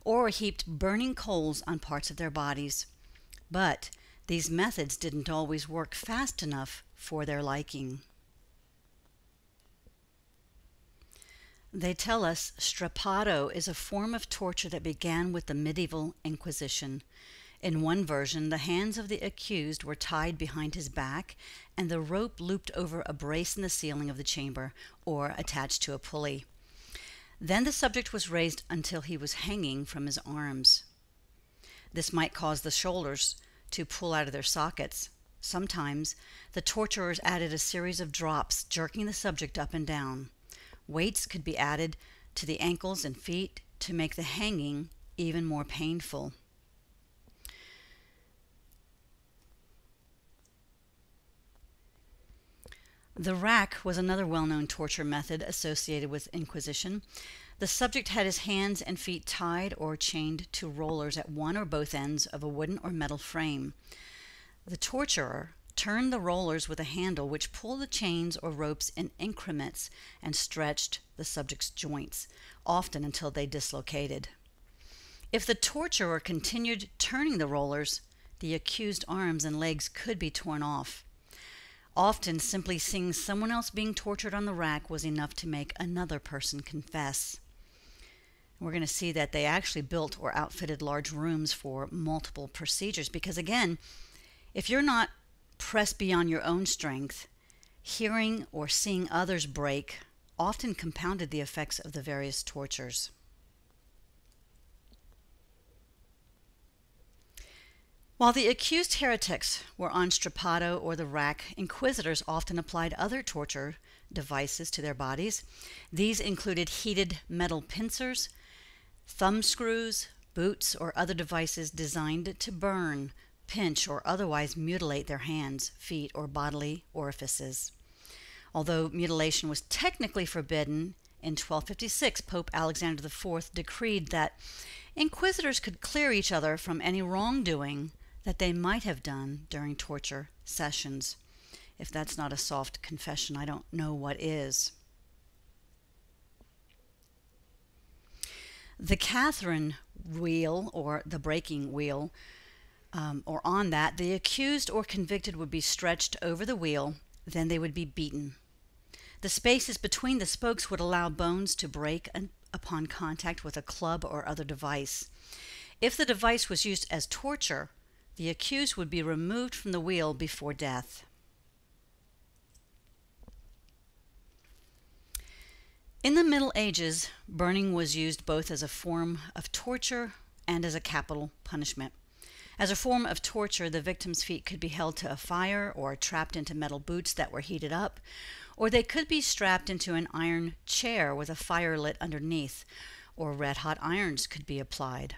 or heaped burning coals on parts of their bodies. But these methods didn't always work fast enough for their liking. They tell us strappado is a form of torture that began with the medieval Inquisition. In one version, the hands of the accused were tied behind his back and the rope looped over a brace in the ceiling of the chamber or attached to a pulley. Then the subject was raised until he was hanging from his arms. This might cause the shoulders to pull out of their sockets. Sometimes the torturers added a series of drops, jerking the subject up and down. Weights could be added to the ankles and feet to make the hanging even more painful. The rack was another well-known torture method associated with Inquisition. The subject had his hands and feet tied or chained to rollers at one or both ends of a wooden or metal frame. The torturer turned the rollers with a handle which pulled the chains or ropes in increments and stretched the subject's joints, often until they dislocated. If the torturer continued turning the rollers, the accused's arms and legs could be torn off. Often, simply seeing someone else being tortured on the rack was enough to make another person confess. We're going to see that they actually built or outfitted large rooms for multiple procedures because, again, if you're not pressed beyond your own strength, hearing or seeing others break often compounded the effects of the various tortures. While the accused heretics were on strappado or the rack, inquisitors often applied other torture devices to their bodies. These included heated metal pincers, thumb screws, boots, or other devices designed to burn, pinch, or otherwise mutilate their hands, feet, or bodily orifices. Although mutilation was technically forbidden, in 1256 Pope Alexander IV decreed that inquisitors could clear each other from any wrongdoing that they might have done during torture sessions. If that's not a soft confession, I don't know what is. The Catherine wheel, or the breaking wheel, or on that, the accused or convicted would be stretched over the wheel, then they would be beaten. The spaces between the spokes would allow bones to break upon contact with a club or other device. If the device was used as torture, the accused would be removed from the wheel before death. In the Middle Ages, burning was used both as a form of torture and as a capital punishment. As a form of torture, the victim's feet could be held to a fire or trapped into metal boots that were heated up, or they could be strapped into an iron chair with a fire lit underneath, or red-hot irons could be applied.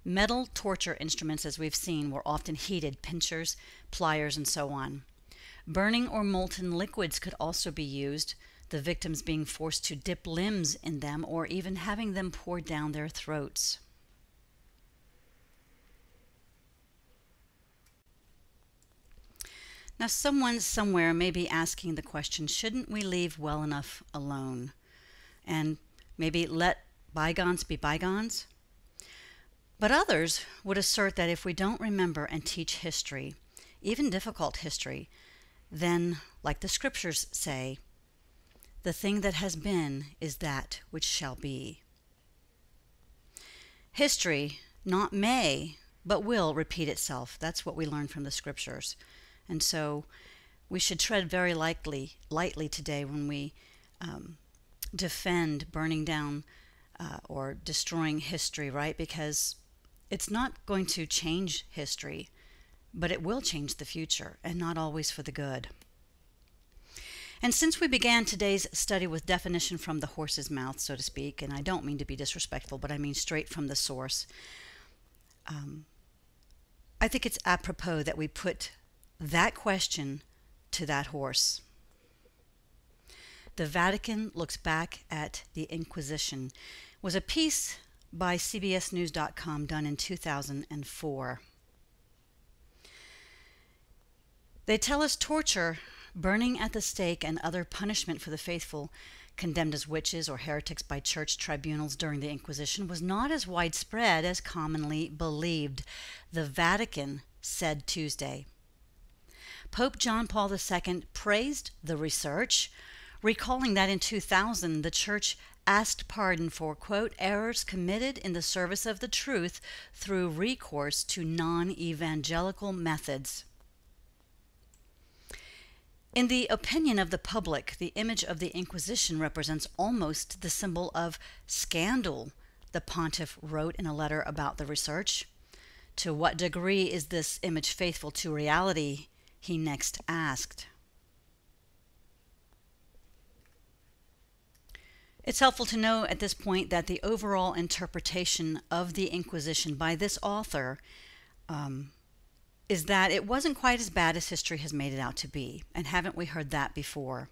Metal torture instruments, as we've seen, were often heated, pincers, pliers, and so on. Burning or molten liquids could also be used, the victims being forced to dip limbs in them or even having them poured down their throats. Now, someone somewhere may be asking the question, shouldn't we leave well enough alone and maybe let bygones be bygones? But others would assert that if we don't remember and teach history, even difficult history, then, like the scriptures say, the thing that has been is that which shall be. History not may, but will repeat itself. That's what we learn from the scriptures. And so we should tread very lightly today when we defend burning down or destroying history, right? Because it's not going to change history, but it will change the future, and not always for the good. And since we began today's study with definition from the horse's mouth, so to speak, and I don't mean to be disrespectful, but I mean straight from the source, I think it's apropos that we put that question to that horse. The Vatican looks back at the Inquisition was a piece by CBSnews.com done in 2004. They tell us torture, burning at the stake, and other punishment for the faithful condemned as witches or heretics by church tribunals during the Inquisition was not as widespread as commonly believed, the Vatican said Tuesday. Pope John Paul II praised the research, recalling that in 2000 the Church asked pardon for, quote, errors committed in the service of the truth through recourse to non-evangelical methods. In the opinion of the public, the image of the Inquisition represents almost the symbol of scandal, the pontiff wrote in a letter about the research. To what degree is this image faithful to reality? He next asked. It's helpful to know at this point that the overall interpretation of the Inquisition by this author is that it wasn't quite as bad as history has made it out to be. And haven't we heard that before?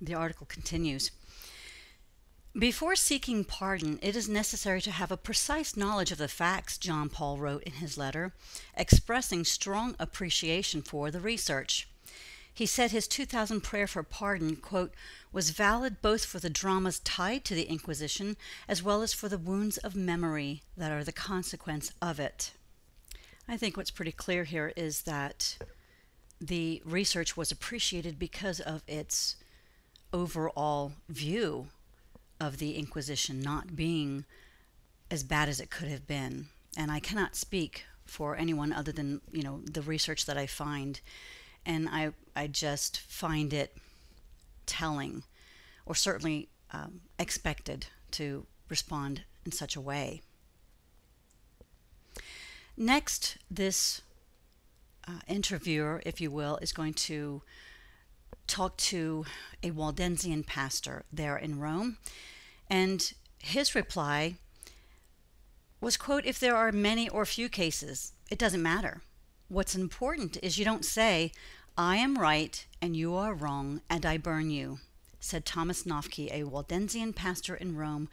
The article continues. Before seeking pardon, it is necessary to have a precise knowledge of the facts, John Paul wrote in his letter, expressing strong appreciation for the research. He said his 2000 prayer for pardon, quote, was valid both for the dramas tied to the Inquisition as well as for the wounds of memory that are the consequence of it. I think what's pretty clear here is that the research was appreciated because of its overall view of the Inquisition not being as bad as it could have been. And I cannot speak for anyone other than, the research that I find. And I just find it telling, or certainly expected to respond in such a way. Next, this interviewer, if you will, is going to talk to a Waldensian pastor there in Rome, and his reply was, quote, if there are many or few cases, it doesn't matter. What's important is you don't say, I am right and you are wrong and I burn you, said Thomas Nofke, a Waldensian pastor in Rome,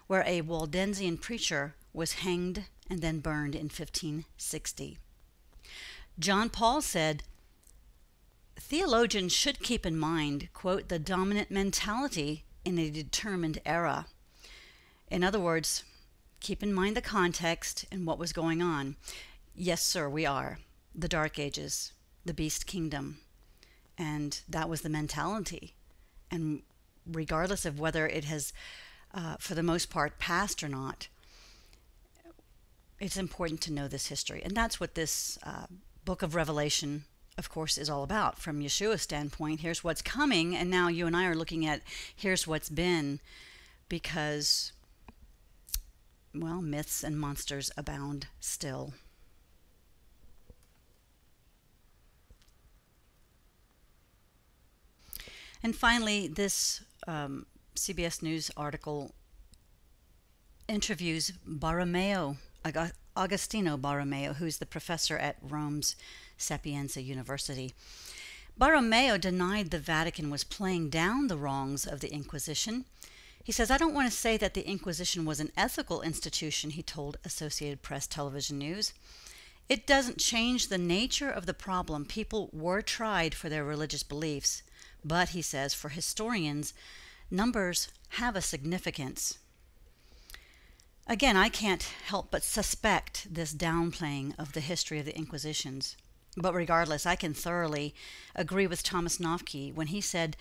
where a Waldensian preacher was hanged and then burned in 1560. John Paul said, theologians should keep in mind, quote, the dominant mentality in a determined era. In other words, keep in mind the context and what was going on. Yes, sir, we are. The Dark Ages, the Beast Kingdom. And that was the mentality. And regardless of whether it has, for the most part, passed or not, it's important to know this history. And that's what this book of Revelation, of course, is all about. From Yeshua's standpoint, here's what's coming, and now you and I are looking at here's what's been, because well, myths and monsters abound still. And finally, this CBS News article interviews Borromeo, Agostino Borromeo, who's the professor at Rome's Sapienza University. Borromeo denied the Vatican was playing down the wrongs of the Inquisition. He says, "I don't want to say that the Inquisition was an ethical institution," he told Associated Press Television News. "It doesn't change the nature of the problem. People were tried for their religious beliefs. But," he says, "for historians, numbers have a significance." Again, I can't help but suspect this downplaying of the history of the Inquisitions. But regardless, I can thoroughly agree with Thomas Nofke when he said,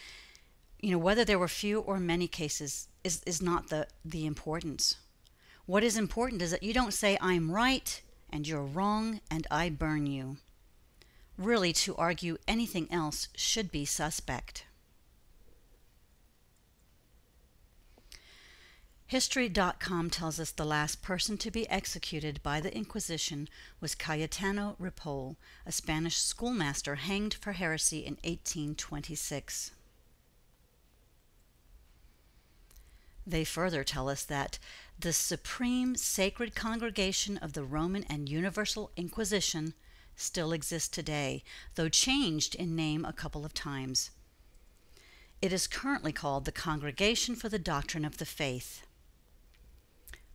whether there were few or many cases is not the importance. What is important is that you don't say, "I'm right and you're wrong and I burn you." Really, to argue anything else should be suspect. History.com tells us the last person to be executed by the Inquisition was Cayetano Ripoll, a Spanish schoolmaster hanged for heresy in 1826. They further tell us that the supreme sacred congregation of the Roman and Universal Inquisition still exists today, though changed in name a couple of times. It is currently called the Congregation for the Doctrine of the Faith.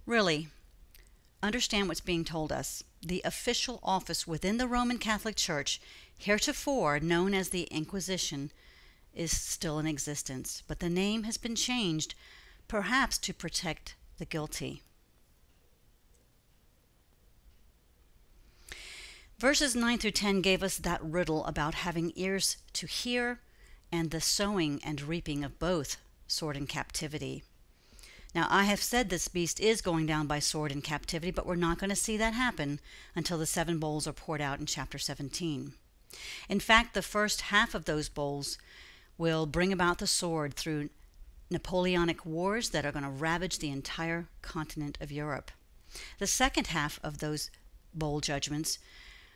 Really, understand what's being told us. The official office within the Roman Catholic Church, heretofore known as the Inquisition, is still in existence, but the name has been changed, perhaps to protect the guilty. Verses 9 through 10 gave us that riddle about having ears to hear and the sowing and reaping of both sword and captivity. Now, I have said this beast is going down by sword and captivity, but we're not going to see that happen until the 7 bowls are poured out in chapter 17. In fact, the first half of those bowls will bring about the sword through Napoleonic wars that are going to ravage the entire continent of Europe. The second half of those bowl judgments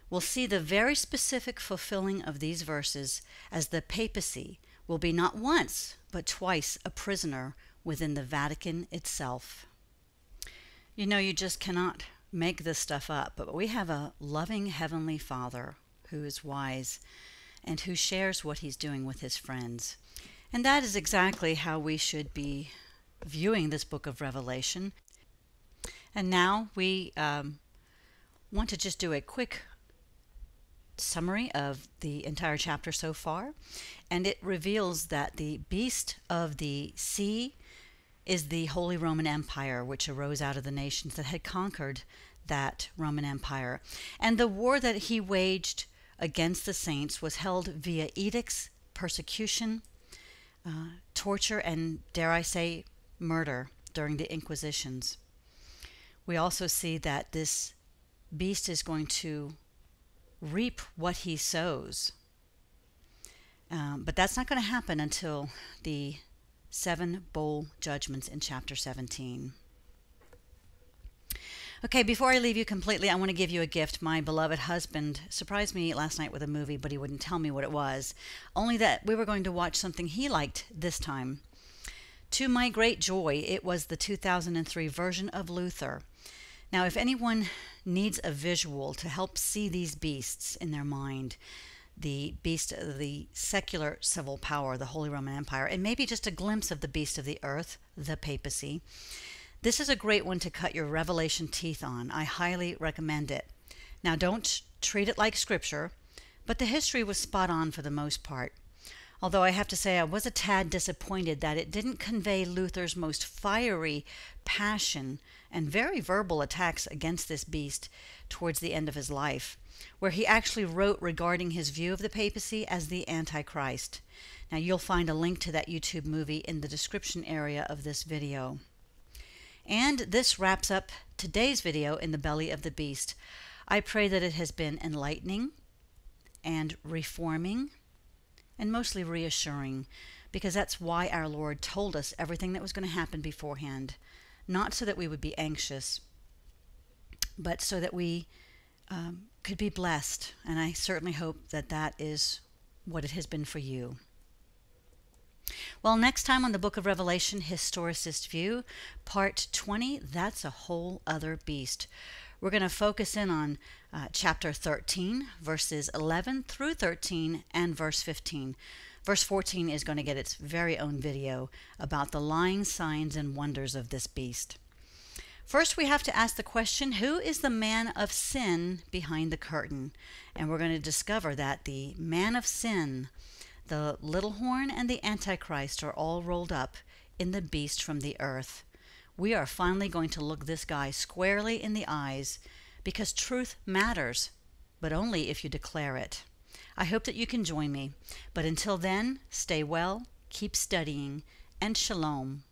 will see the very specific fulfilling of these verses, as the papacy will be not once but twice a prisoner within the Vatican itself. You just cannot make this stuff up, but we have a loving Heavenly Father who is wise and who shares what he's doing with his friends. And that is exactly how we should be viewing this book of Revelation. And now we want to just do a quick summary of the entire chapter so far. And it reveals that the beast of the sea is the Holy Roman Empire, which arose out of the nations that had conquered that Roman Empire. And the war that he waged against the saints was held via edicts, persecution, torture, and, dare I say, murder during the Inquisitions. We also see that this beast is going to reap what he sows. But that's not going to happen until the 7 bowl judgments in chapter 17. Okay, before I leave you completely, I want to give you a gift. My beloved husband surprised me last night with a movie, but he wouldn't tell me what it was. Only that we were going to watch something he liked this time. To my great joy, it was the 2003 version of Luther. Now, if anyone needs a visual to help see these beasts in their mind, the beast of the secular civil power, the Holy Roman Empire, and maybe just a glimpse of the beast of the earth, the papacy, this is a great one to cut your Revelation teeth on. I highly recommend it. Now, don't treat it like scripture, but the history was spot on for the most part. Although I have to say I was a tad disappointed that it didn't convey Luther's most fiery passion and very verbal attacks against this beast towards the end of his life, where he actually wrote regarding his view of the papacy as the antichrist. Now, you'll find a link to that YouTube movie in the description area of this video. And this wraps up today's video in the belly of the beast. I pray that it has been enlightening and reforming and mostly reassuring, because that's why our Lord told us everything that was going to happen beforehand, not so that we would be anxious, but so that we could be blessed. And I certainly hope that that is what it has been for you. Well, next time on the Book of Revelation, Historicist View, Part 20, that's a whole other beast. We're going to focus in on chapter 13, verses 11 through 13, and verse 15. Verse 14 is going to get its very own video about the lying signs and wonders of this beast. First, we have to ask the question, who is the man of sin behind the curtain? And we're going to discover that the man of sin, the little horn, and the antichrist are all rolled up in the beast from the earth. We are finally going to look this guy squarely in the eyes, because truth matters, but only if you declare it. I hope that you can join me. But until then, stay well, keep studying, and shalom.